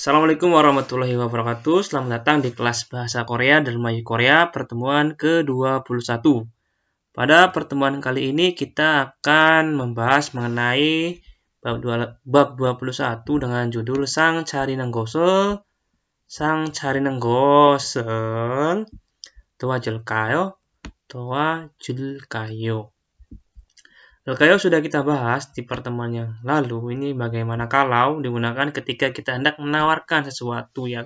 Assalamualaikum warahmatullahi wabarakatuh. Selamat datang di kelas Bahasa Korea Dermayu Korea pertemuan ke-21. Pada pertemuan kali ini kita akan membahas mengenai bab 21 dengan judul Sang Cari Nenggosel, Sang Cari Nenggosel, 도와줄까요? 도와줄까요? Kayo sudah kita bahas di pertemuan yang lalu. Ini bagaimana kalau digunakan ketika kita hendak menawarkan sesuatu ya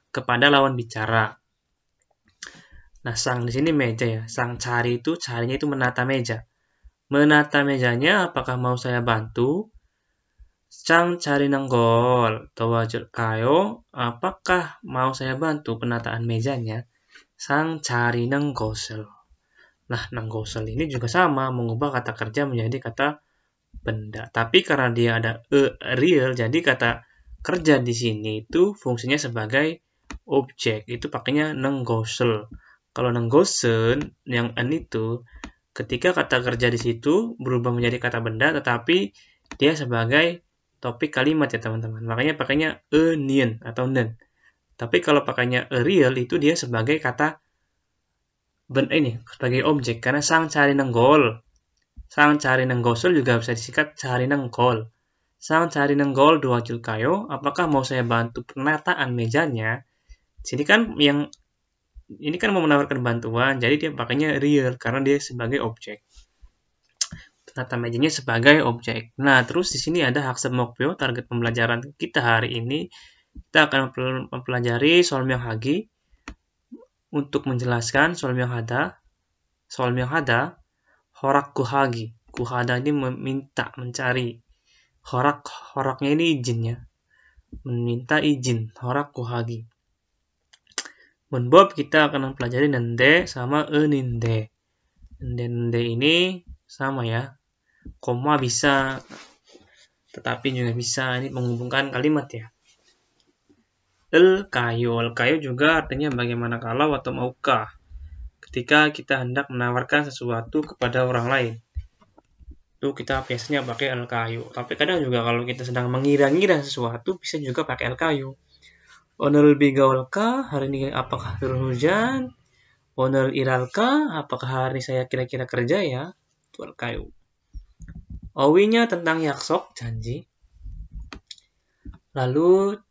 kepada lawan bicara. Nah, sang di sini meja ya. Sang cari itu carinya itu menata meja. Menata mejanya apakah mau saya bantu? Sang cari nenggol, 도와줄까요? Apakah mau saya bantu penataan mejanya? Sang cari nenggosel. Nah, nenggosel ini juga sama, mengubah kata kerja menjadi kata benda. Tapi karena dia ada real, jadi kata kerja di sini itu fungsinya sebagai objek. Itu pakainya nenggosel. Kalau nenggosen yang n itu, ketika kata kerja di situ berubah menjadi kata benda, tetapi dia sebagai topik kalimat ya teman-teman. Makanya pakainya nien atau nen. Tapi kalau pakainya real itu dia sebagai kata ini sebagai objek karena sang cari nenggol. Sang cari nenggosel juga bisa disingkat cari nenggol. Sang cari nenggol 도와줄까요? Apakah mau saya bantu penataan mejanya? Sini kan ini kan mau menawarkan bantuan, jadi dia pakainya real karena dia sebagai objek. Penata mejanya sebagai objek. Nah, terus di sini ada 학습 목표, target pembelajaran kita hari ini. Kita akan mempelajari 설명하기. Untuk menjelaskan 설명하다, 허락 구하기. 구하다 ini meminta, mencari. Horaknya ini izinnya. Meminta izin, 허락 구하기. Menbab kita akan mempelajari nende sama ninde. Nende ini sama ya. Koma bisa, tetapi juga bisa. Ini menghubungkan kalimat ya. El kayo juga artinya bagaimana kalau atau maukah. Ketika kita hendak menawarkan sesuatu kepada orang lain. Itu kita biasanya pakai el kayo. Tapi kadang juga kalau kita sedang mengira-ngira sesuatu, bisa juga pakai el kayo. Oner bigawalka, hari ini apakah turun hujan? Oner iralka, apakah hari ini saya kira-kira kerja ya? Itu el kayo. Owinya tentang yaksok, janji. Lalu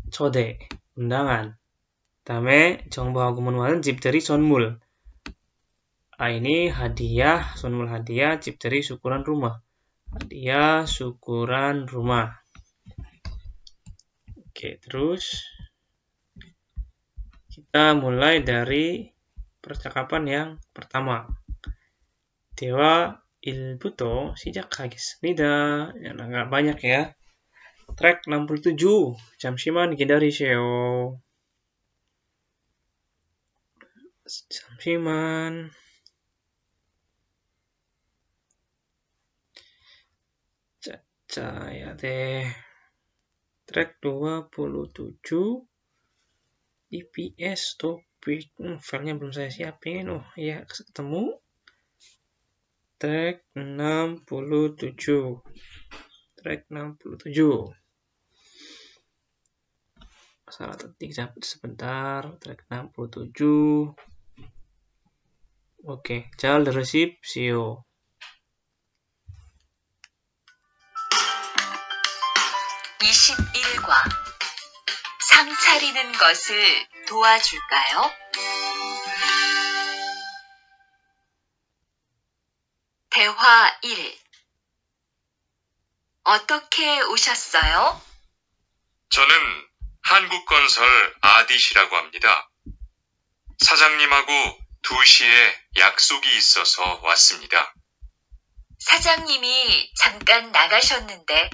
초대, undangan. 다음에 정보하고 문화는 집들이 선물. Ini hadiah, 선물 hadiah, 집들이 syukuran rumah. Hadiah, syukuran rumah. Oke, terus kita mulai dari percakapan yang pertama. 대화 1부터 시작하겠습니다. Ya, nggak banyak ya. Track 67. 잠시만 기다리세요. 잠시만. ya deh. Track 27. EPS topik. Filenya belum saya siapin. Oh, ya ketemu. Track 67. Track 67. Salah ketik sebentar. Track 67. Oke, 잘 들으십시오. 상 차리는 것을 도와줄까요? 대화 1. 어떻게 오셨어요? 저는 한국건설 아디시라고 합니다. 사장님하고 2시에 약속이 있어서 왔습니다. 사장님이 잠깐 나가셨는데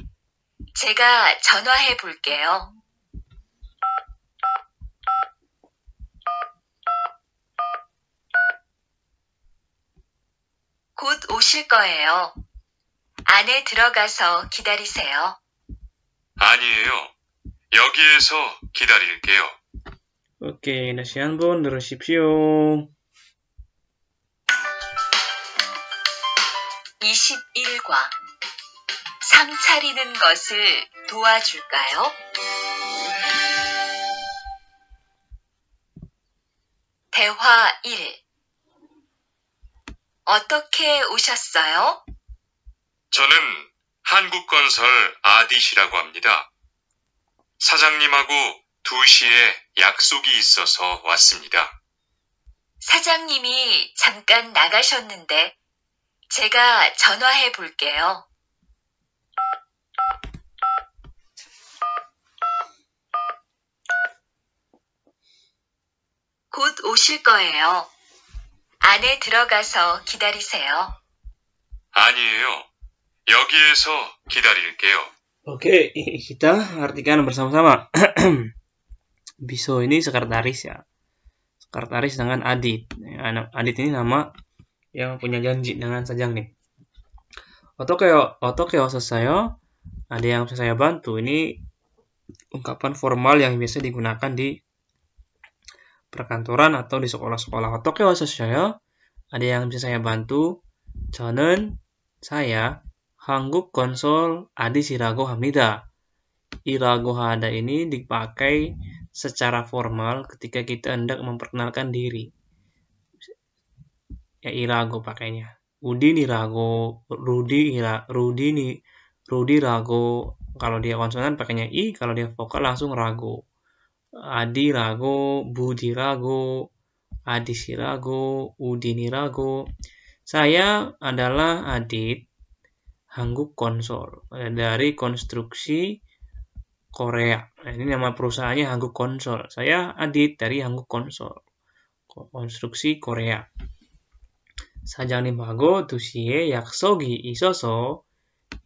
제가 전화해 볼게요. 곧 오실 거예요. 안에 들어가서 기다리세요. 아니에요. 여기에서 기다릴게요. Oke, dashi 한번 들으십시오. 21과 상 차리는 것을 도와줄까요? 대화 1. 어떻게 오셨어요? 저는 한국건설 아디시라고 합니다. 사장님하고 2시에 약속이 있어서 왔습니다. 사장님이 잠깐 나가셨는데 제가 전화해 볼게요. 곧 오실 거예요. 안에 들어가서 기다리세요. 아니에요. 여기에서 기다릴게요. Oke, kita artikan bersama-sama. Biso ini sekretaris ya. Sekretaris dengan Adit. Adit ini nama yang punya janji dengan Sajangnip. Otoke osasayo, ada yang bisa saya bantu. Ini ungkapan formal yang biasa digunakan di perkantoran atau di sekolah-sekolah. Otoke osasayo, ada yang bisa saya bantu. 저는 saya 한국건설 아디시라고 합니다. Irago hada ini dipakai secara formal ketika kita hendak memperkenalkan diri. Ya irago pakainya. Udin irago, Rudi rago. Kalau dia konsonan pakainya i, kalau dia vokal langsung rago. Adi rago, Budi rago, Adisi rago, Udini rago. Saya adalah Adit Hanggukonsol dari konstruksi Korea. Nah, ini nama perusahaannya Hanggukonsol. Saya Adit dari Hanggukonsol. Konstruksi Korea. 사장님하고 2시에 약속이 있어서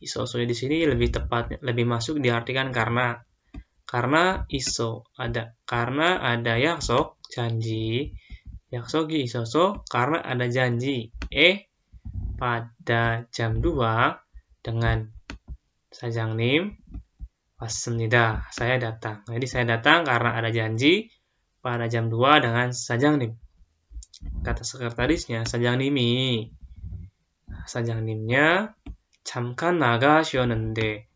di sini lebih tepat, lebih masuk diartikan karena iso ada, karena ada 약속 janji, 약속이 있어서 karena ada janji, pada jam 2 dengan 사장님 왔습니다. Saya datang. Jadi saya datang karena ada janji pada jam 2 dengan 사장님. Kata sekretarisnya, 사장님nya 잠깐 나가셨는데.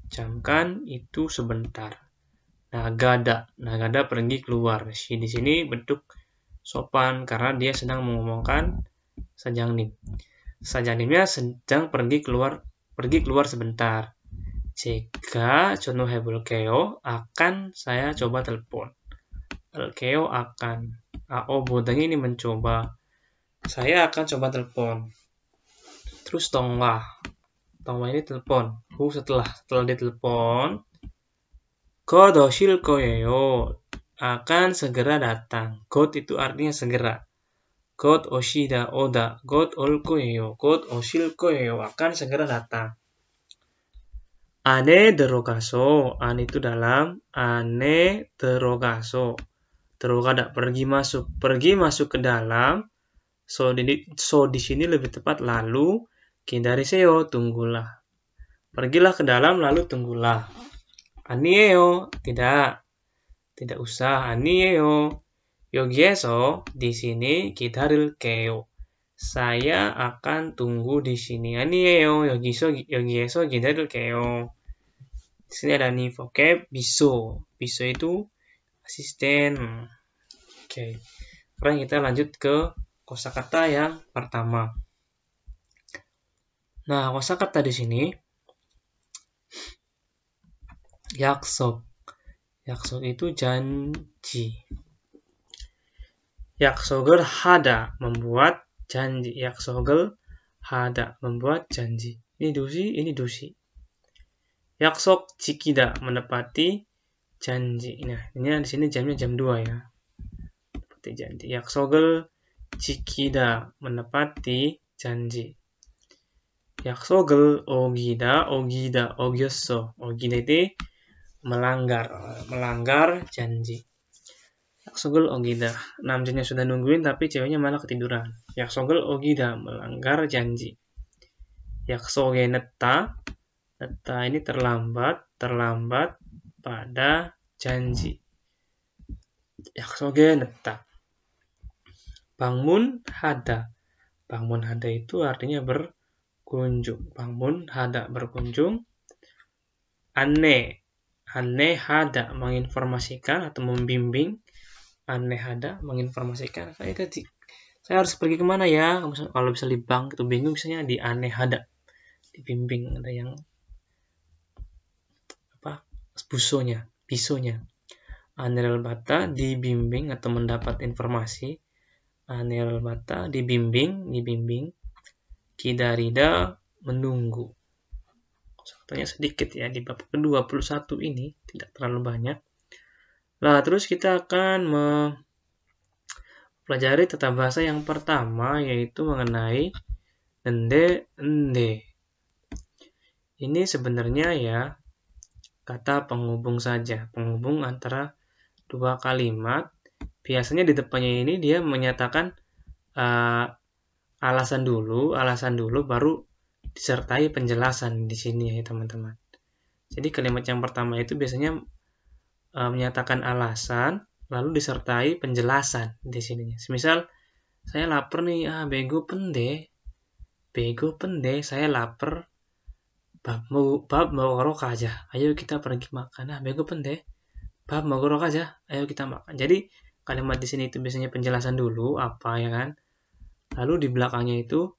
잠깐 itu sebentar. Nagada pergi keluar. Di sini bentuk sopan karena dia sedang mengomongkan 사장님. 사장님nya sedang pergi keluar sebentar. 제가 전화해볼게요. Akan saya coba telepon. Bolkeyo akan. AO bodangnya ini mencoba. Saya akan coba telepon. Terus tongwa ini telepon. Setelah ditelepon. 곧 오실 거예요. Akan segera datang. 곧 itu artinya segera. 곧 오시다 오다. 곧 올 거예요. 곧 오실 거예요. Akan segera datang. 안에 들어가서. an itu dalam. 안에 들어가서. Terogada pergi masuk ke dalam. So di sini lebih tepat lalu 기다리세요 tunggulah. Pergilah ke dalam lalu tunggulah. 아니에요 tidak usah. 아니에요 여기에서 di sini 기다릴게요. Saya akan tunggu di sini. 아니에요 여기에서 기다릴게요. Di sini ada nih vocab biso itu asisten. Oke. Sekarang kita lanjut ke kosakata yang pertama. Nah, kosakata di sini 약속. 약속 itu janji. 약속을 하다 membuat janji. 약속을 하다 membuat janji. Ini dosi. 약속 지키다 menepati janji. Nah, ini di sini jamnya jam 2 ya. Menepati janji. 약속을 지키다 menepati janji. 약속을 어겼어. 어기다 itu melanggar janji. 약속을 어기다. Namanya sudah nungguin tapi ceweknya malah ketiduran. 약속을 어기다 melanggar janji. 약속에 늦다. 늦다 ini terlambat pada janji. 약속에 늦다. 방문하다. 방문하다 itu artinya berkunjung. 방문하다 berkunjung. 안내하다 menginformasikan atau membimbing. anehada menginformasikan saya harus pergi kemana ya, kalau bisa libang gitu bingung, misalnya di anehada dibimbing, ada yang bisonya anelbata dibimbing atau mendapat informasi, anelbata dibimbing kidarida menunggu. Kosakatanya sedikit ya di bab ke-21 ini, tidak terlalu banyak. Nah, terus kita akan mempelajari tata bahasa yang pertama, yaitu mengenai ende. Ini sebenarnya ya kata penghubung saja, penghubung antara dua kalimat. Biasanya di depannya ini dia menyatakan alasan dulu baru disertai penjelasan di sini ya teman-teman. Jadi kalimat yang pertama itu biasanya menyatakan alasan lalu disertai penjelasan di sininya. Semisal saya lapar nih, bego pende, saya lapar. Bab mau rok aja, ayo kita pergi makan. Bego pende, bab mau rok aja, ayo kita makan. Jadi kalimat di sini itu biasanya penjelasan dulu apa ya kan, lalu di belakangnya itu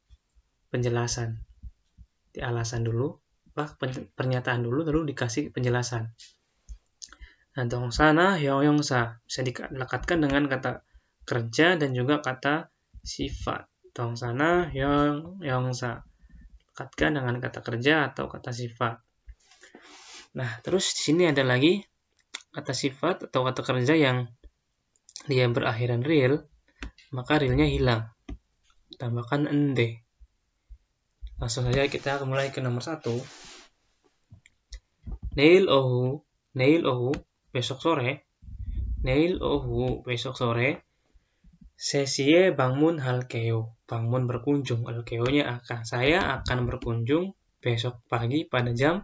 penjelasan, di alasan dulu, pernyataan dulu, lalu dikasih penjelasan. Nah, dongsana hyongsa bisa dilekatkan dengan kata kerja dan juga kata sifat. Dongsana hyongsa lekatkan dengan kata kerja atau kata sifat. Nah, terus di sini ada lagi kata sifat atau kata kerja yang dia berakhiran real, maka realnya hilang. Tambahkan ende. Langsung saja kita mulai ke nomor 1. Neil ohu besok sore. Neil ohu besok sore. Sesie bangun halkeo. Bangun berkunjung. Halkeo-nya akan. Saya akan berkunjung besok pagi pada jam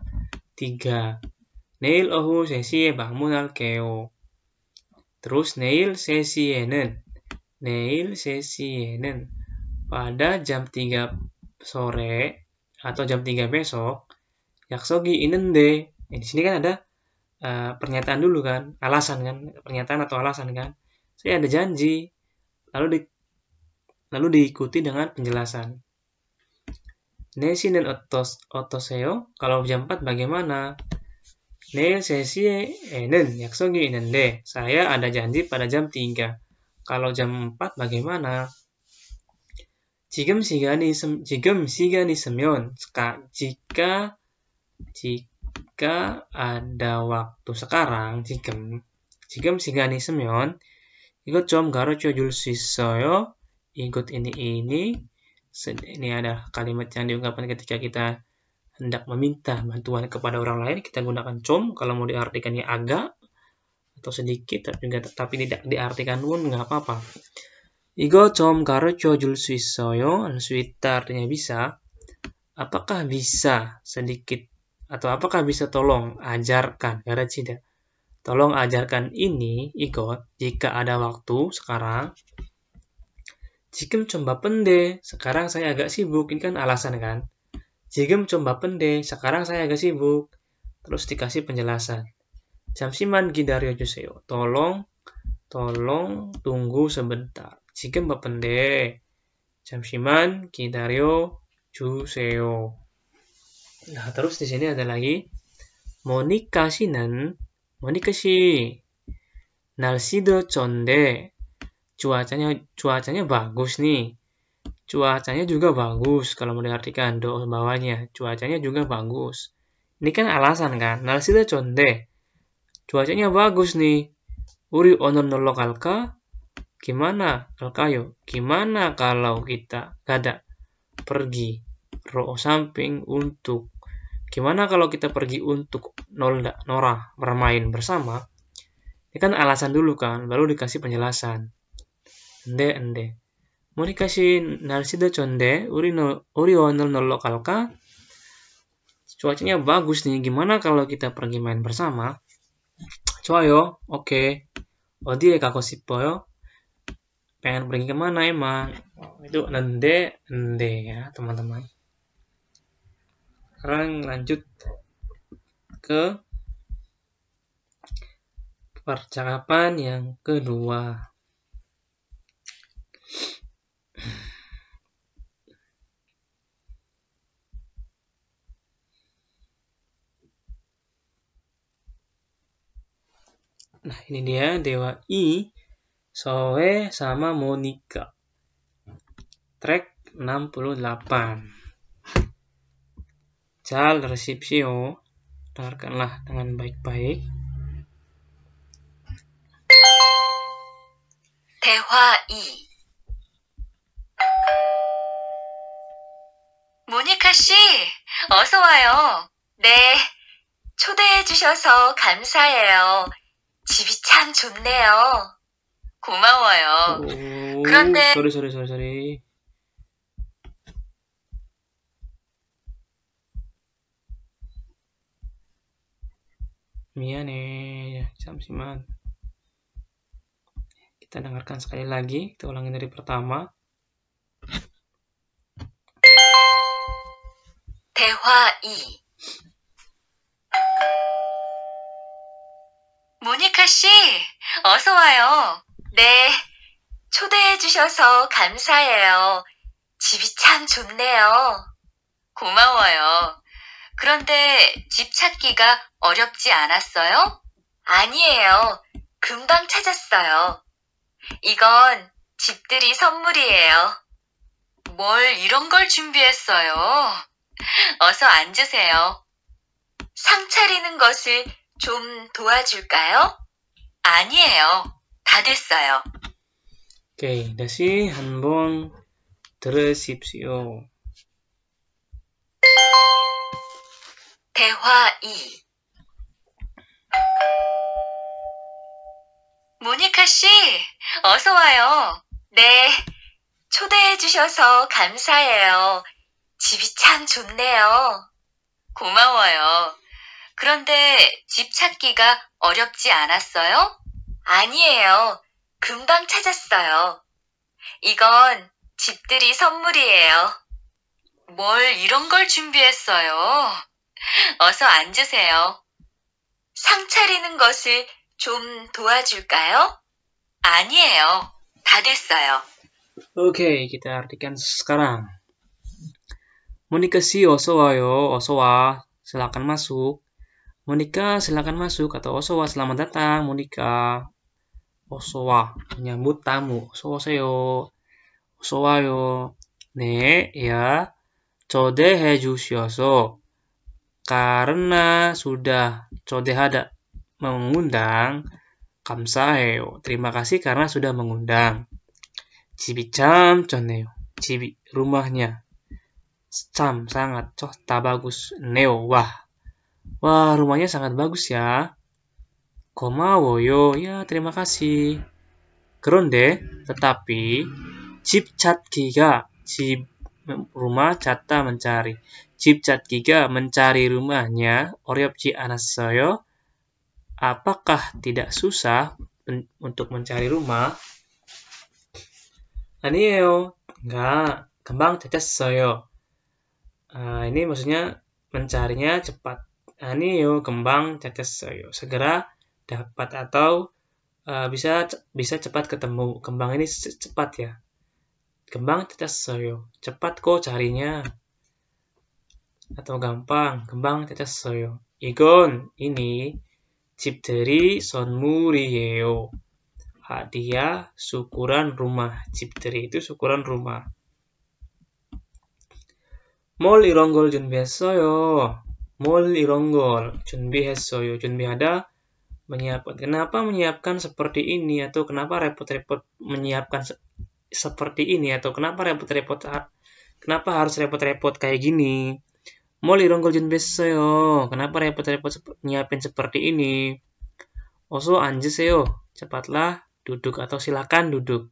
3. Neil ohu sesie bangun halkeo. Terus neil sesienen. Pada jam 3 sore atau jam 3 besok. Yaksogi inende. Di sini kan ada pernyataan dulu kan, alasan kan, pernyataan atau alasan kan. Saya ada janji. Lalu diikuti dengan penjelasan. Neisinen otoseo, kalau jam 4 bagaimana? Neil sesienen yaksogi inende. Saya ada janji pada jam 3. Kalau jam 4 bagaimana? Ji금 시간이 있으면 jika ada waktu sekarang, 지금 시간이 있으면 이것 좀 가르쳐 줄 수 있어요? Ikut ini ada kalimat yang diungkapkan ketika kita hendak meminta bantuan kepada orang lain, kita gunakan com. Kalau mau diartikannya agak atau sedikit, tapi tidak diartikan pun nggak apa-apa. 이거 좀 가르쳐 줄 수 있어요? 수 있다 artinya bisa. Apakah bisa sedikit atau apakah bisa tolong ajarkan? 가르치다. Tolong ajarkan ini, ikut, jika ada waktu sekarang. 지금 좀 바쁜데, sekarang saya agak sibuk. Ini kan alasan kan? 지금 좀 바쁜데, sekarang saya agak sibuk. Terus dikasih penjelasan. 잠시만 기다려주세요. Tolong tunggu sebentar. 지금 바쁜데, 잠시만 기다려주세요. Nah, terus di sini ada lagi 모니카 씨, 날씨도 좋은데 cuacanya bagus nih. Cuacanya juga bagus kalau mau diartikan do bawahnya. Cuacanya juga bagus. Ini kan alasan kan? 날씨도 좋은데 cuacanya bagus nih. 우리 오늘 놀러 갈까? Gimana kalau kita pergi ro samping untuk. Gimana kalau kita pergi untuk Nora bermain bersama? Ini kan alasan dulu kan, baru dikasih penjelasan. ende. Mau dikasih 날씨도 좋은데 우리 오늘 놀러 갈까? Cuacanya bagus nih, gimana kalau kita pergi main bersama? 좋아요, oke. 어디에 가고 싶어요? Pengen pergi kemana emang? Itu ende ya teman-teman. Sekarang lanjut ke percakapan yang kedua. Nah, ini dia Dewa I, Soe sama Monica. Track 68. 잘 들으십시오. dengarkanlah dengan baik-baik. 대화 2. 모니카 씨, 어서 와요. 네, 초대해 주셔서 감사해요. 집이 참 좋네요. 고마워요. 오, 그런데- sorry. 미안해. 잠시만. Kita dengarkan sekali lagi. Kita ulangi dari pertama. 대화 2. 모니카 씨, 어서 와요. 네, 초대해 주셔서 감사해요. 집이 참 좋네요. 고마워요. 그런데 집 찾기가 어렵지 않았어요? 아니에요. 금방 찾았어요. 이건 집들이 선물이에요. 뭘 이런 걸 준비했어요? 어서 앉으세요. 상 차리는 것을 좀 도와줄까요? 아니에요. 다 됐어요. Oke, dashi 한번 들으십시오. 대화 2. 모니카 씨, 어서 와요. 네, 초대해 주셔서 감사해요. 집이 참 좋네요. 고마워요. 그런데 집 찾기가 어렵지 않았어요? 아니에요. 금방 찾았어요. 이건 집들이 선물이에요. 뭘 이런 걸 준비했어요? 어서 앉으세요. 상 차리는 것을 좀 도와줄까요? 아니에요. 다 됐어요. Oke, kita artikan sekarang. Monica si 어서 와요. 어서 와. Silakan masuk. Monica, silakan masuk. Atau 어서 와, selamat datang. Monica. 어서 와. Menyambut tamu. 어서 오세요. 어서 와요. 네, ya. 초대해 주셔서. Karena sudah 초대하다 mengundang. 감사해요. Terima kasih karena sudah mengundang. 집이 참 좋네요. 집이 rumahnya. 참 sangat 좋다 bagus. 네요. Wah, rumahnya sangat bagus ya. 고마워요. Ya, terima kasih. 그런데 tetapi 집 찾기가 집 rumah 찾다 mencari. 집 찾기가 mencari rumahnya 어렵지 않았어요? Apakah tidak susah untuk mencari rumah? 아니에요. Enggak. 금방 찾았어요. Ini maksudnya mencarinya cepat. 아니에요. 금방 찾았어요. Segera dapat atau bisa cepat ketemu. 금방 ini cepat ya. 금방 찾았어요. Cepat kok carinya. Atau gampang. 금방 찾았어요. 이건 ini 집들이 선물이에요. Hadiah syukuran rumah. 집들이 itu syukuran rumah. 뭘 이런 걸 준비했어요? 뭘 이런 걸 준비했어요? 준비하다 menyiapkan. Kenapa menyiapkan seperti ini? Atau kenapa repot-repot menyiapkan seperti ini? Atau kenapa harus repot-repot kayak gini? 뭘 이런 걸 준비했어요? Kenapa repot-repot nyiapin seperti ini? 어서 앉으세요. Cepatlah duduk atau silakan duduk.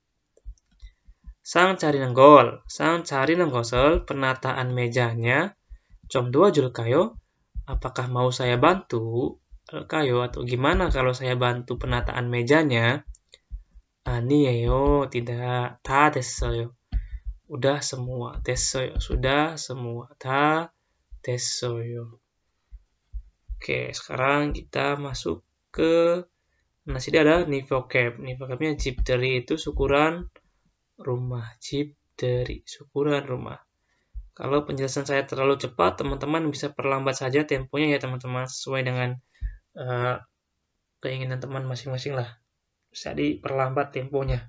상 차리는 것을 penataan mejanya 좀 도와줄까요? Apakah mau saya bantu? Atau gimana kalau saya bantu penataan mejanya? 아니에요. tidak. 다 됐어요. Udah semua. 됐어요. Sudah semua. 다 됐어요. Oke, sekarang kita masuk ke sini ada nivocab. Nivocabnya 집들이 itu syukuran rumah. 집들이 syukuran rumah. Kalau penjelasan saya terlalu cepat, teman-teman bisa perlambat saja temponya ya teman-teman sesuai dengan keinginan teman masing-masing lah. Bisa diperlambat temponya.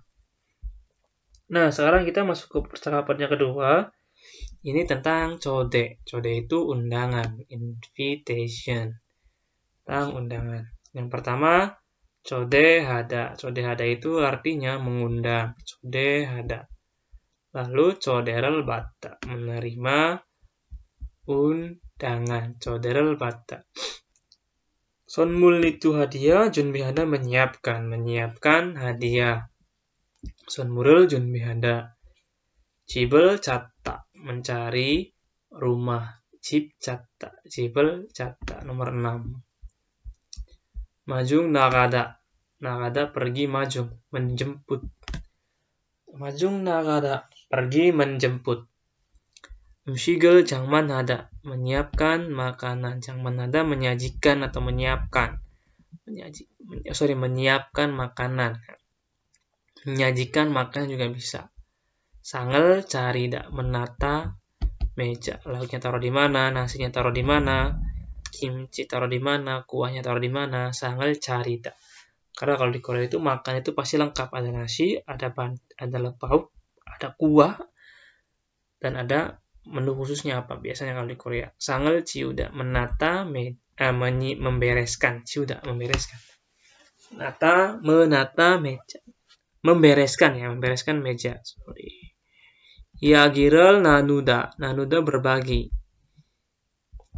Nah, sekarang kita masuk ke percakapan yang kedua. Ini tentang code. Code itu undangan, invitation. Tentang undangan. Yang pertama, code hada. Code hada itu artinya mengundang. Code hada. Lalu coderel bata, menerima undangan. Coderel bata. Sonmul itu hadiah, junbihada menyiapkan hadiah. Sonmurul junbihada. Cibel catta, mencari rumah. Cib catta, cibel catta. Nomor 6. Majung nagada. Nagada pergi majung, menjemput. Majung nagada, pergi menjemput. Mshigel jangman hada, menyiapkan makanan. Jangman hada menyajikan atau menyiapkan. Menyiapkan makanan. Menyajikan makanan juga bisa. Sangel carida, menata meja. Lauknya taruh di mana, nasinya taruh di mana, kimchi taruh di mana, kuahnya taruh di mana. Sangel carida. Karena kalau di Korea itu makan itu pasti lengkap. Ada nasi, ada lauk, ada kuah, dan ada menu khususnya apa. Biasanya kalau di Korea. Sangel ciuda, menata membereskan. Ciuda, membereskan. Menata meja. Membereskan meja. Sorry. Yagirel nanuda. Nanuda berbagi.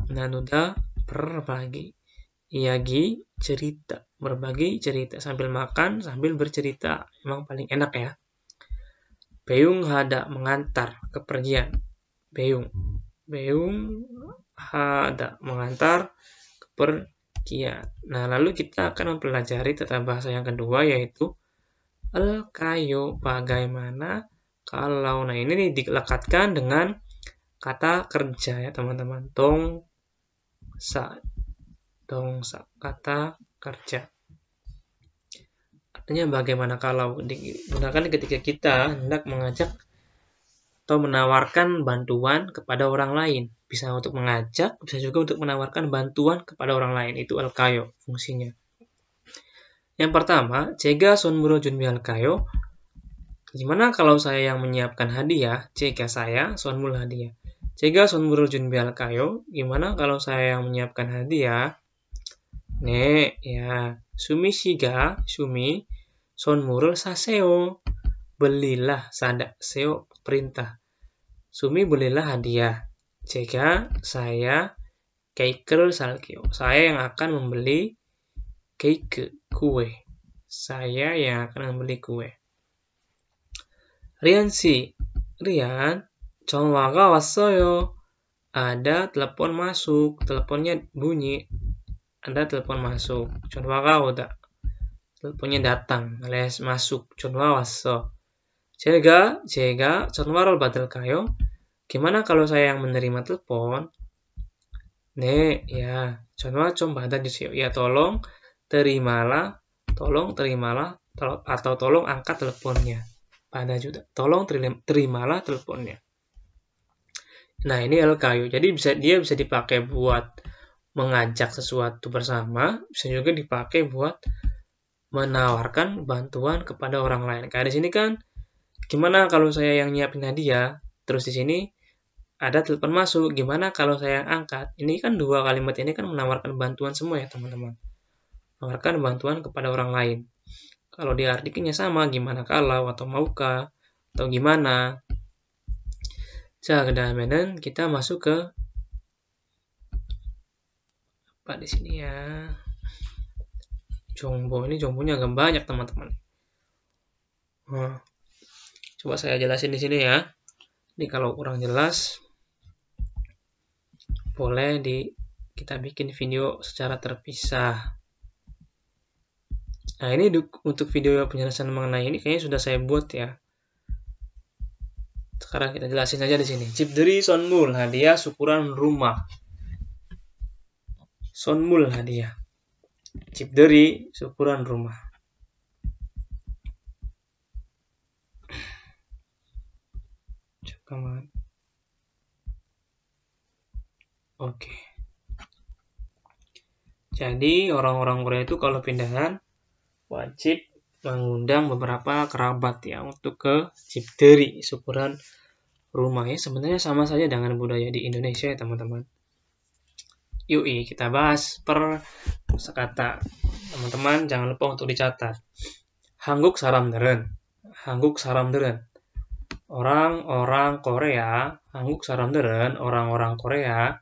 Nanuda berbagi. Yagi cerita. Berbagi cerita. Sambil makan, sambil bercerita. Emang paling enak ya. Beung hada. Mengantar. Kepergian. Beung hada. Mengantar kepergian. Nah, lalu kita akan mempelajari tata bahasa yang kedua, yaitu el-kayo, bagaimana kalau. Nah, ini dilekatkan dengan kata kerja ya teman-teman. Dongsa, kata kerja. Artinya bagaimana kalau, digunakan ketika kita hendak mengajak atau menawarkan bantuan kepada orang lain. Bisa untuk mengajak, bisa juga untuk menawarkan bantuan kepada orang lain. Itu el-kayo fungsinya. Yang pertama, jega sonmuro junbi el-kayo. Gimana kalau saya yang menyiapkan hadiah? Jega saya sonmul hadiah. Jega sonmuro junbi el-kayo. Gimana kalau saya yang menyiapkan hadiah? Ne, ya. Sumi sonmurul saseo. Belilah sada. Seo perintah. Sumi belilah hadiah. Jega saya keikel salkeo. Saya yang akan membeli cake, kue. Saya yang akan membeli kue. Rian, 전화가 왔어요. Ada telepon masuk. Teleponnya bunyi. Ada telepon masuk. 전화가 오다. Teleponnya datang, alias masuk. 전화 왔어. 제가 전화를 받을까요? Gimana kalau saya yang menerima telepon? 네, ya. 전화 좀 받아주세요. Ya, tolong terimalah, atau tolong angkat teleponnya. Pada juga, tolong terimalah teleponnya. Nah, ini el-kayo. Jadi dia bisa dipakai buat mengajak sesuatu bersama, bisa juga dipakai buat menawarkan bantuan kepada orang lain. Kayak di sini kan, gimana kalau saya yang nyiapin hadiah, terus di sini ada telepon masuk, gimana kalau saya yang angkat? Ini kan dua kalimat ini kan menawarkan bantuan semua ya teman-teman. Menawarkan bantuan kepada orang lain. Kalau diartikannya sama, gimana kalau, atau maukah, atau gimana. 자, 그다음에는 kita masuk ke apa di sini ya? Jongbo. Ini jongbonya agak banyak teman-teman. Coba saya jelasin di sini ya. Ini kalau kurang jelas, boleh kita bikin video secara terpisah. Nah, ini untuk video penjelasan mengenai ini kayaknya sudah saya buat ya. Sekarang kita jelasin saja di sini. Cipderi sonmul, hadiah syukuran rumah. Sonmul hadiah. Cipderi syukuran rumah. Oke. Jadi orang-orang Korea itu kalau pindahan wajib mengundang beberapa kerabat ya untuk ke Cipderi, syukuran rumah ya. Sebenarnya sama saja dengan budaya di Indonesia ya teman-teman. Yuk kita bahas per kosakata. Teman-teman jangan lupa untuk dicatat. Hanguk saramderen. Hanguk saramderen. Orang-orang Korea, Hanguk saramderen, orang-orang Korea.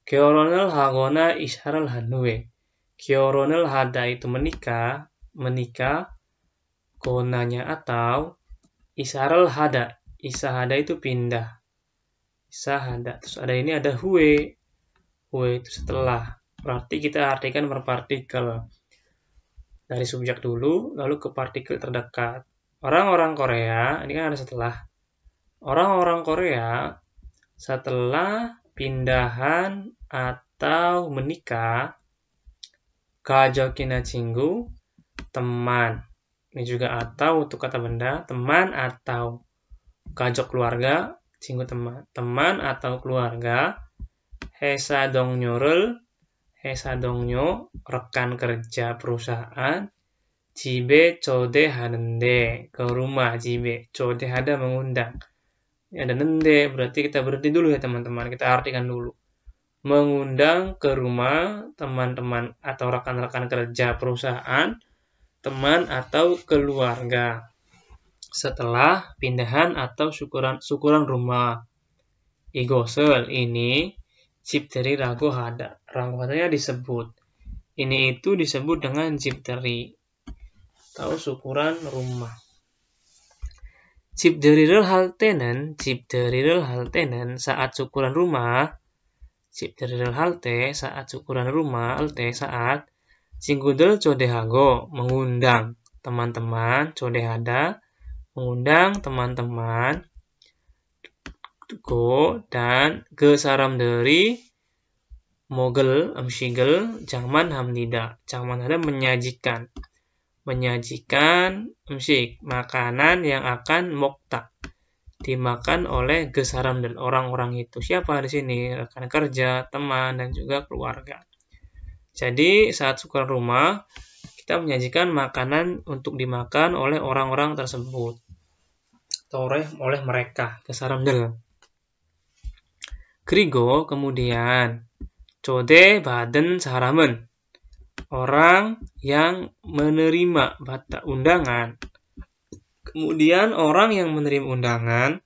결혼을 하거나 이사를 한 후에. 결혼을 하다 itu menikah, gonanya atau isaral hada. Isahada itu pindah. Isahada. Terus ada ini ada huwe. Huwe itu setelah. Berarti kita artikan berpartikel. Dari subjek dulu, lalu ke partikel terdekat. Orang-orang Korea, ini kan ada setelah. Orang-orang Korea setelah pindahan atau menikah, 가족이나 친구, teman. Ini juga atau untuk kata benda, teman atau 가족 keluarga, 친구 teman. Teman atau keluarga, 회사 동료를, 회사 동료, rekan kerja perusahaan, 집에 초대하는데, ke rumah, 집에, 초대하다 mengundang. Ini ada nende, berarti kita berhenti dulu ya teman-teman, kita artikan dulu. Mengundang ke rumah teman-teman atau rekan-rekan kerja perusahaan, teman atau keluarga. Setelah pindahan atau syukuran rumah. 이곳을 ini 집들이라고 하다. Ragu hadanya disebut. Ini itu disebut dengan 집들이 atau syukuran rumah. 집들이를 할 때는 saat syukuran rumah. 집들이를 할 때, saat syukuran rumah, saat 친구들 초대하고, mengundang teman-teman, 초대하다, mengundang teman-teman, go, dan ke sa람들이 먹을 음식을 장만합니다. 장만하다 menyajikan 음식, makanan yang akan 먹다. Dimakan oleh gesaram dan orang-orang itu. Siapa di sini? Rekan kerja, teman, dan juga keluarga. Jadi saat syukuran rumah, kita menyajikan makanan untuk dimakan oleh orang-orang tersebut. Atau oleh mereka, gesaram dan. 그리고 kemudian, 초대받은 사람은 orang yang menerima undangan. Kemudian orang yang menerima undangan,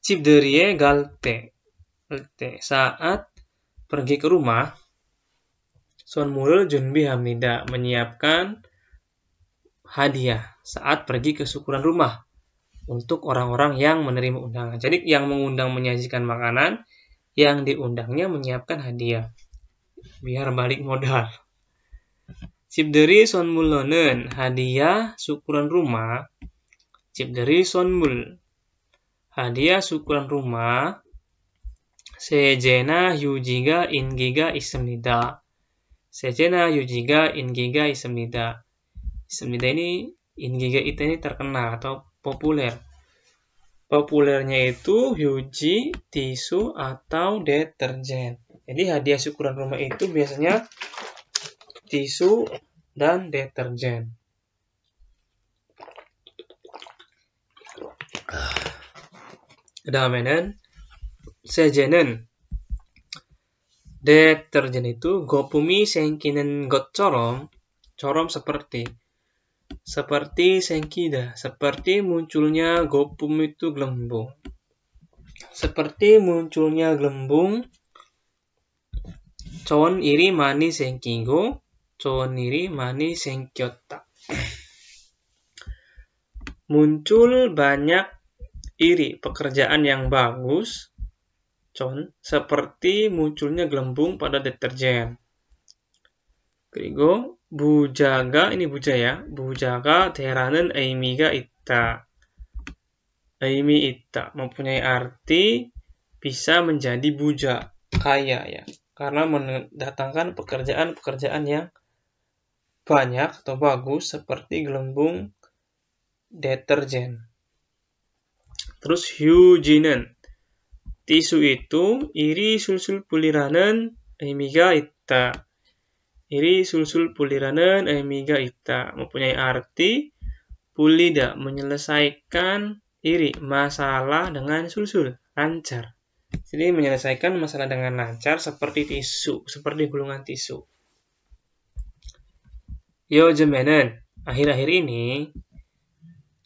집들이에 갈 때, saat pergi ke rumah, 선물을 준비합니다, menyiapkan hadiah saat pergi ke syukuran rumah untuk orang-orang yang menerima undangan. Jadi yang mengundang menyajikan makanan, yang diundangnya menyiapkan hadiah biar balik modal. 집들이 선물로는 hadiah syukuran rumah. 집들이 선물 hadiah syukuran rumah. 세제나 유지가 인기가 있습니다. 세제나 유지가 인기가 있습니다. 있습니다 ini 인기가 있다 ini terkenal atau populer. Populernya itu yuji, tisu, atau deterjen. Jadi hadiah syukuran rumah itu biasanya tisu dan deterjen. 그다음에는 세제는 deterjen itu 거품이 생기는 것처럼 seperti 생기다, seperti munculnya gopum itu gelembung. Seperti munculnya gelembung, 좋은 일이 많이 생기고 좋은 일이 많이 생겼다. Muncul banyak iri, pekerjaan yang bagus, seperti munculnya gelembung pada deterjen. 그리고 부자가, ini buja ya, 부자가 되라는 의미가 있다. 의미 있다, mempunyai arti bisa menjadi buja, kaya ya. Karena mendatangkan pekerjaan-pekerjaan yang banyak atau bagus seperti gelembung deterjen. Terus 휴지는 tisu itu iri sulsul puliranen 의미가 있다. iri sulsul puliranen emiga ita mempunyai arti pulida menyelesaikan iri masalah dengan sulsul lancar. Jadi menyelesaikan masalah dengan lancar seperti tisu, seperti gulungan tisu. 요즘에는 akhir-akhir ini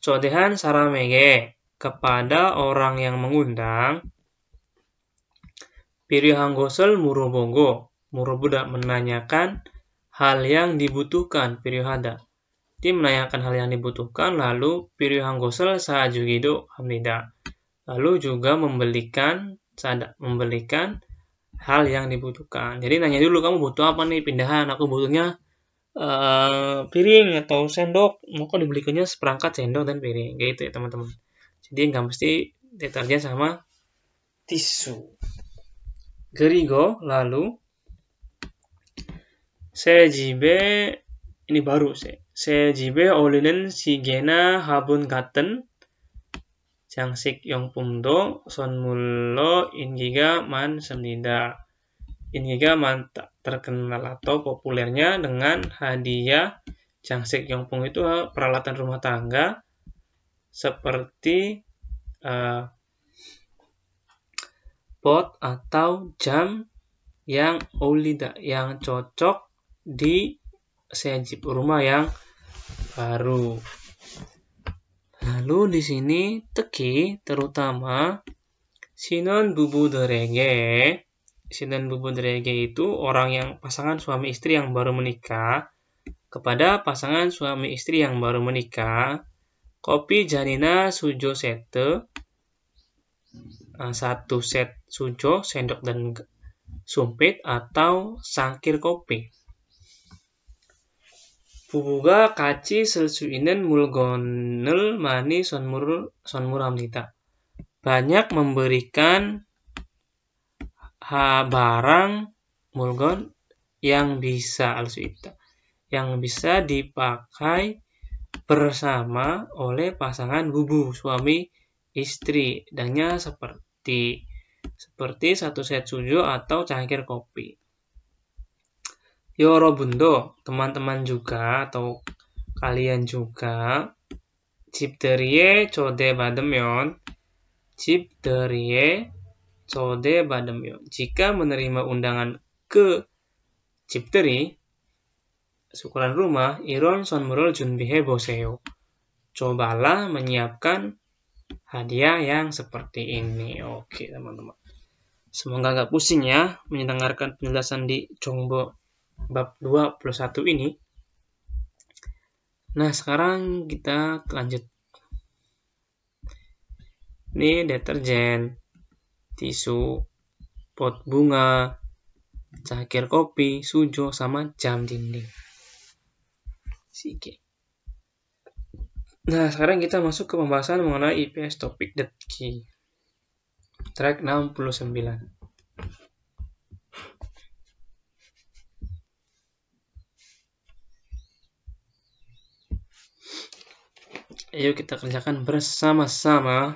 초대한 사람에게 kepada orang yang mengundang 필요한 것을 물어보고 물어보다 menanyakan hal yang dibutuhkan 필요하다. Jadi menanyakan hal yang dibutuhkan lalu 필요한 것을 사주기도 합니다. Lalu juga membelikan hal yang dibutuhkan. Jadi nanya dulu, kamu butuh apa nih pindahan? Aku butuhnya piring atau sendok, maka dibelikannya seperangkat sendok dan piring, gitu ya teman-teman. Jadi nggak mesti deterjen sama tisu. 그리고 lalu 새 집에 ini baru 새 집에 어울리는 시계나 화분 같은 장식용품도 선물로 인기가 많습니다. 인기가 많다, terkenal atau populernya dengan hadiah 장식용품 itu peralatan rumah tangga seperti pot atau jam yang 어울리다, yang cocok di sejip rumah yang baru. Lalu di sini 특히 terutama 신혼부부들에게 itu orang yang pasangan suami istri yang baru menikah, kepada pasangan suami istri yang baru menikah, kopi 잔이나 수저 세트, satu set sujo, sendok dan sumpit atau cangkir kopi. 부부가 같이 쓸 수 있는 물건을 많이 선물합니다. Banyak memberikan barang mulgon yang bisa dipakai bersama oleh pasangan bubu suami istri, dannya seperti satu set sujo atau cangkir kopi. 여러분도 teman-teman juga atau kalian juga 집들이에 초대받으면 jika menerima undangan ke 집들이 syukuran rumah 이런 선물을 준비해보세요. Cobalah menyiapkan hadiah yang seperti ini. Oke teman-teman, semoga gak pusing ya mendengarkan penjelasan di Chongbo bab 21 ini. Nah sekarang kita lanjut. Ini deterjen, tisu, pot bunga, cangkir kopi, sujo, sama jam dinding. Nah, sekarang kita masuk ke pembahasan mengenai IPS topik Detki. Track 69. Ayo kita kerjakan bersama-sama.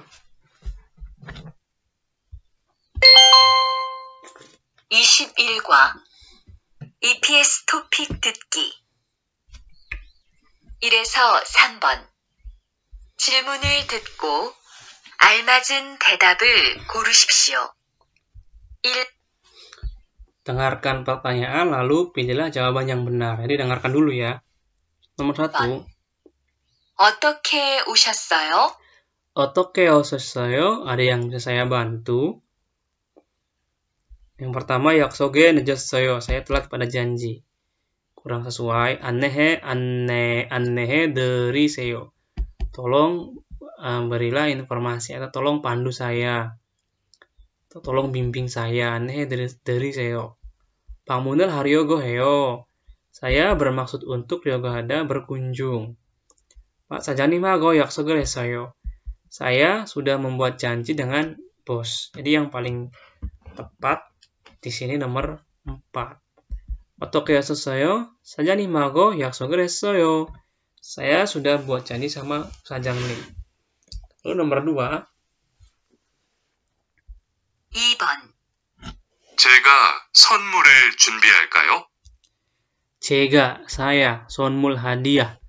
21과 EPS 토픽 듣기 1에서 3번 질문을 듣고 알맞은 대답을 고르십시오. 1. Dengarkan pertanyaan lalu pilihlah jawaban yang benar. Jadi dengarkan dulu ya. Nomor 1. 어떻게 오셨어요? 어떻게 오셨어요? Ada yang bisa saya bantu? Yang pertama, 약속에 늦었어요. Saya telat pada janji. Kurang sesuai. 안내해 드리세요. Tolong berilah informasi atau tolong pandu saya. Atau tolong bimbing saya. 안내해 드리세요. 방문을 하려고 해요. Saya bermaksud untuk yoga berkunjung. Pak 사장님하고 약속을 했어요. Saya sudah membuat janji dengan bos. Jadi yang paling tepat di sini nomor 4. 어떻게 하셨어요? 사장님하고 약속을 했어요. Saya sudah buat janji sama sa장님. Lalu nomor 2. 2번. 제가 선물을 준비할까요? 제가, saya, 선물 hadiah.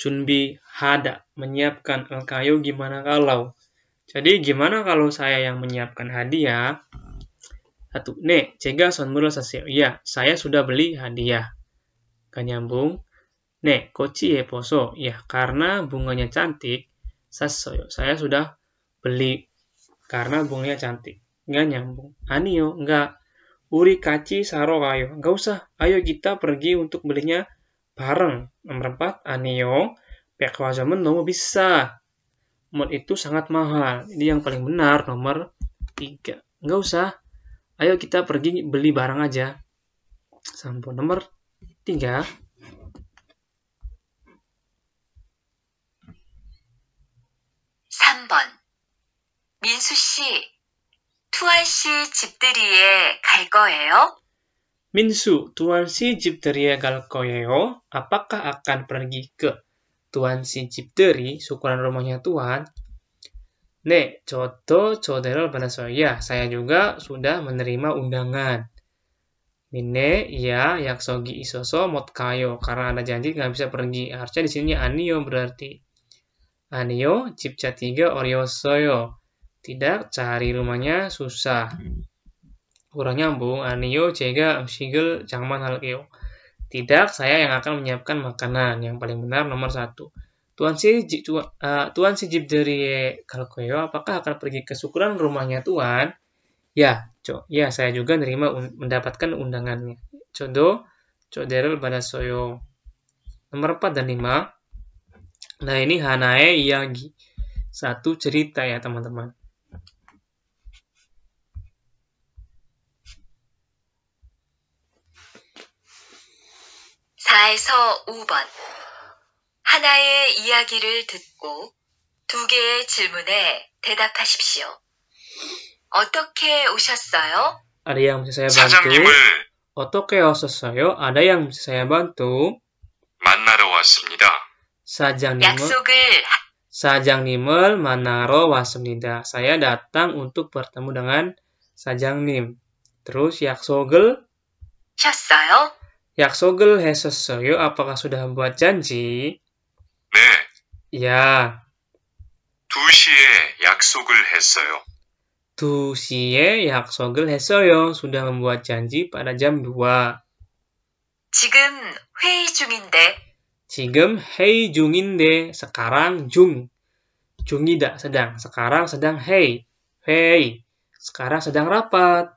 준비 hada, menyiapkan. Alkayo gimana kalau? Jadi gimana kalau saya yang menyiapkan hadiah? Satu, 네, 제가 선물을 샀어요. Ya, saya sudah beli hadiah. Gak nyambung. 네, 꽃이 예뻐서. Ya, karena bunganya cantik. 샀어요. Saya sudah beli karena bunganya cantik. Gak nyambung. 아니요, enggak. 우리 같이 사러 가요. Enggak usah. Ayo kita pergi untuk belinya bareng. Nomor 4, 아니요. 백화점은 너무 비싸. Mall itu sangat mahal. Ini yang paling benar, nomor 3. Enggak usah. Ayo kita pergi beli barang aja. Sampo nomor 3. 민수 씨, 투안 씨 집들이에 갈 거예요? 민수, tuan si 집들이에 갈 거예요? Apakah akan pergi ke tuan si 집들이, syukuran rumahnya tuan? 네, 저도 초대를 받았어요. Ya, saya juga sudah menerima undangan. Nine, ya, 약속이 있어서 못 가요. Karena ada janji nggak bisa pergi. Harusnya di sini 아니요 berarti. 아니요, 집 찾기가 어려웠어요. Tidak, cari rumahnya susah. Kurang nyambung. 아니요, 제가 음식을 장만할게요. Tidak, saya yang akan menyiapkan makanan. Yang paling benar nomor 1. Tuan si 집들이에 갈 거예요. Apakah akan pergi ke syukuran rumahnya tuan? Ya, ya, saya juga mendapatkan undangannya. Contoh, 초대를 받았어요. Nomor 4 dan 5. Nah, ini 하나의 이야기. Satu cerita ya, teman-teman. (4에서 5번) 하나의 이야기를 듣고 2개의 질문에 대답하십시오. 어떻게 오셨어요? Ada yang bisa saya bantu? 사장님을 어떻게 오셨어요? Ada yang bisa saya bantu? 만나러 왔습니다. 사장님을 만나러 왔습니다. Saya datang untuk bertemu dengan 사장님. Terus 약속을 셨어요? 약속을 했었어요. Apakah sudah membuat janji? 네, Ya, 2시에 약속을 했어요. 2시에 약속을 했어요. Sudah membuat janji pada jam 2. 지금 회의 중인데 지금 회의 중인데 sekarang 중이다 sedang. Sekarang sedang 회의. Sekarang sedang rapat.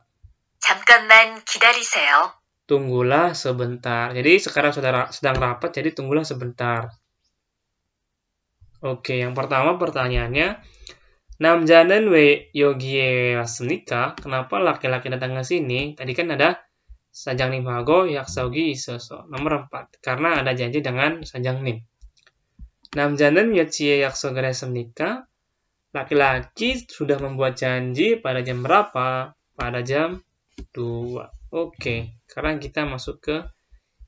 잠깐만 기다리세요. Tunggulah sebentar. Jadi sekarang sedang rapat, jadi tunggulah sebentar. Oke, yang pertama pertanyaannya, 남자는 왜 여기에 왔습니까? Kenapa laki-laki datang ke sini? Tadi kan ada 사장님하고 약속이 있어서. Nomor 4, karena ada janji dengan 사장님. 남자는 몇 시에 약속을 했습니까? Laki-laki sudah membuat janji pada jam berapa? Pada jam 2. Oke, sekarang kita masuk ke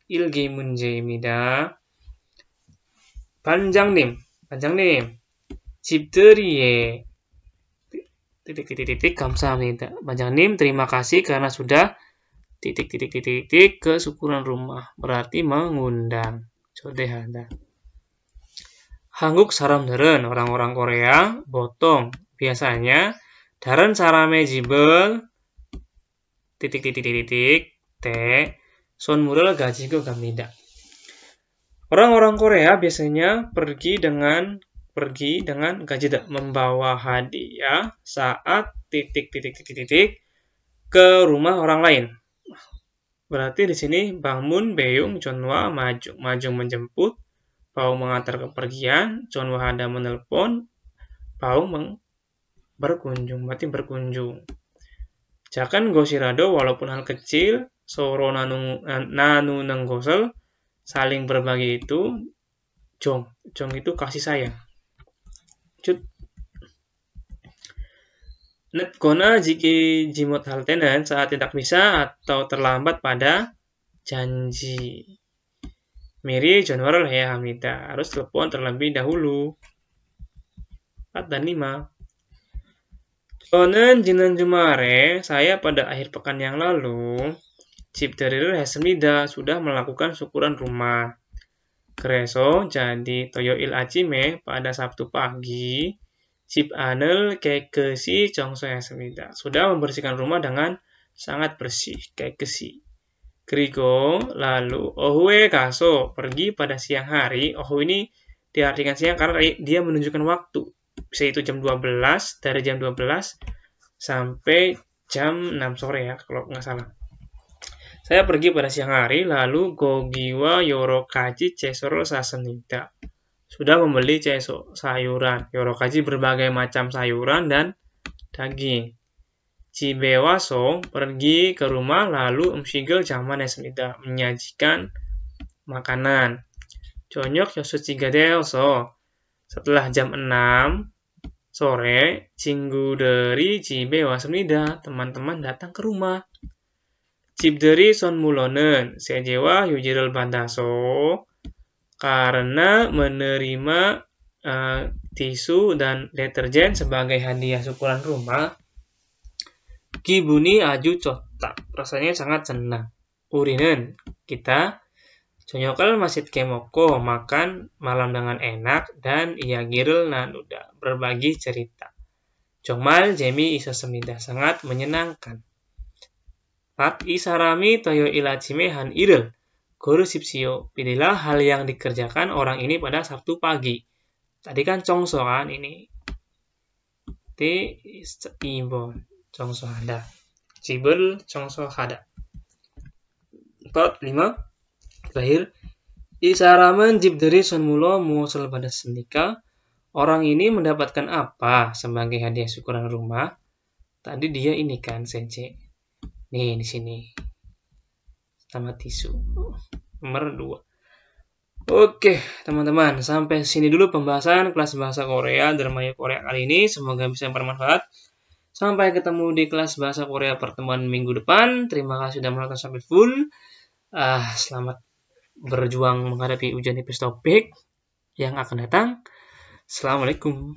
일기 문제입니다. 반장님, 집들이에 감사합니다. 반장님, terima kasih karena sudah ke syukuran rumah. Berarti mengundang. 초대한다. 한국 사람들은 orang-orang Korea 보통 biasanya 다른 사람의 집을 때 선물을 가지고 갑니다. Orang-orang Korea biasanya pergi dengan gajida, membawa hadiah saat ke rumah orang lain. Berarti di sini Bangmun, Beung, Chonwa, Majung menjemput, Paung mengantar kepergian, Chonwa Hada menelpon, Paung berkunjung, berarti berkunjung. Jakan gosirado walaupun hal kecil, soro nanu nang gosel, saling berbagi itu, jong itu kasih sayang. Nepkona jiki jimot hal tenen saat tidak bisa atau terlambat pada janji. Miri Januari ya Hamida harus telepon terlebih dahulu. 4 dan 5. 저는 지난 주말에 saya pada akhir pekan yang lalu 집들이를 했습니다. sudah melakukan syukuran rumah. 그래서 jadi 토요일 아침에 pada Sabtu pagi 집 안을 깨끗이 청소했습니다. sudah membersihkan rumah dengan sangat bersih, 깨끗이. 그리고 lalu 오후에 가서 pergi pada siang hari. 오후 ini diartikan siang karena dia menunjukkan waktu. Bisa itu jam 12, dari jam 12 sampai jam 6 sore ya, kalau nggak salah. Saya pergi pada siang hari, lalu gogiwa yorokaji cesoro sasenida. Sudah membeli sayuran. Yorokaji berbagai macam sayuran dan daging. Jibe waso pergi ke rumah, lalu 음식을 장만했습니다. menyajikan makanan. 저녁 6시가 되어서 setelah jam 6 sore, 친구들이 집에 왔습니다. teman-teman datang ke rumah. 집들이 선물로는 세제와 휴지를 받아서 karena menerima tisu dan deterjen sebagai hadiah syukuran rumah, 기분이 아주 좋다. rasanya sangat senang. 우리는 kita 저녁을 맛있게 먹고 makan malam dengan enak dan 이야기를 나누다 berbagi cerita. 정말 재미있었습니다. sangat menyenangkan. 이 사람이 토요일 아침에 한 일을 고르십시오. pilihlah hal yang dikerjakan orang ini pada Sabtu pagi. Tadi kan 청소 kan ini. T2번 청소하다. 집을 청소하다. 5. terakhir. 이 사람은 집들이 선물로 무엇을 받았습니까? Orang ini mendapatkan apa sebagai hadiah syukuran rumah? Tadi dia ini kan senche. Nih, di sini. Sama tisu. Nomor 2. Oke, teman-teman. Sampai sini dulu pembahasan kelas bahasa Korea Dermayu Korea kali ini. Semoga bisa bermanfaat. Sampai ketemu di kelas bahasa Korea pertemuan minggu depan. Terima kasih sudah menonton sampai full. Selamat berjuang menghadapi ujian tipis topik yang akan datang. Assalamualaikum.